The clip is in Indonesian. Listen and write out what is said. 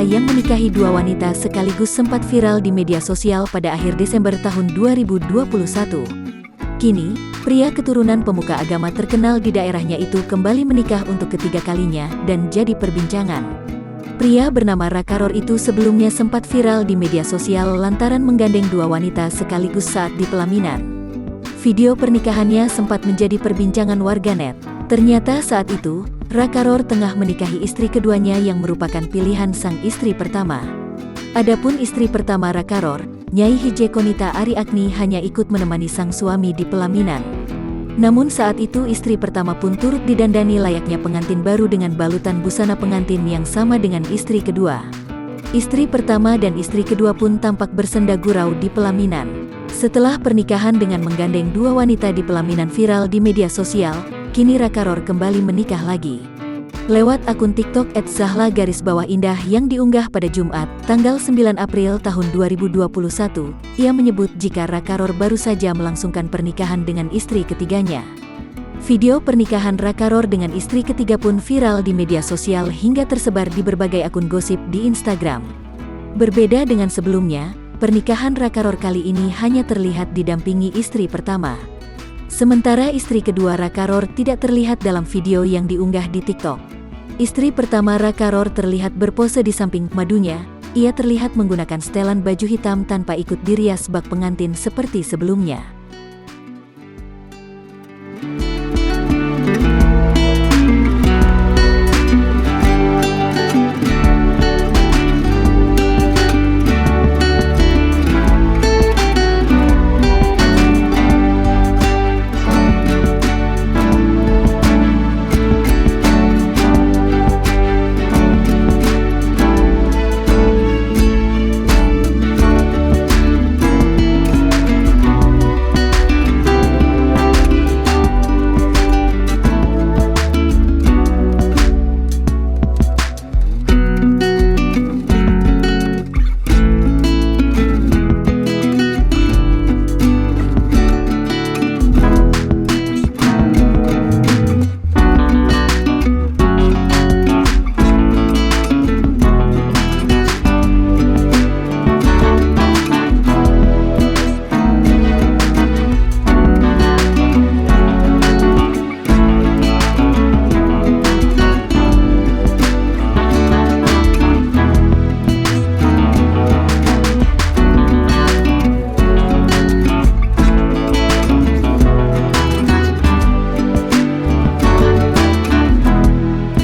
yang menikahi dua wanita sekaligus sempat viral di media sosial pada akhir Desember tahun 2021. Kini, pria keturunan pemuka agama terkenal di daerahnya itu kembali menikah untuk ketiga kalinya dan jadi perbincangan. Pria bernama Rakaror itu sebelumnya sempat viral di media sosial lantaran menggandeng dua wanita sekaligus saat di pelaminan. Video pernikahannya sempat menjadi perbincangan warganet. Ternyata saat itu, Rakaror tengah menikahi istri keduanya yang merupakan pilihan sang istri pertama. Adapun istri pertama Rakaror, Nyai Hije Konita Ari Agni hanya ikut menemani sang suami di pelaminan. Namun saat itu istri pertama pun turut didandani layaknya pengantin baru dengan balutan busana pengantin yang sama dengan istri kedua. Istri pertama dan istri kedua pun tampak bersenda gurau di pelaminan. Setelah pernikahan dengan menggandeng dua wanita di pelaminan viral di media sosial, kini Rakaror kembali menikah lagi. Lewat akun TikTok @zahla_indah yang diunggah pada Jumat, tanggal 9 April tahun 2021, ia menyebut jika Rakaror baru saja melangsungkan pernikahan dengan istri ketiganya. Video pernikahan Rakaror dengan istri ketiga pun viral di media sosial hingga tersebar di berbagai akun gosip di Instagram. Berbeda dengan sebelumnya, pernikahan Rakaror kali ini hanya terlihat didampingi istri pertama. Sementara istri kedua Rakaror tidak terlihat dalam video yang diunggah di TikTok. Istri pertama Rakaror terlihat berpose di samping madunya. Ia terlihat menggunakan setelan baju hitam tanpa ikut dirias bak pengantin seperti sebelumnya.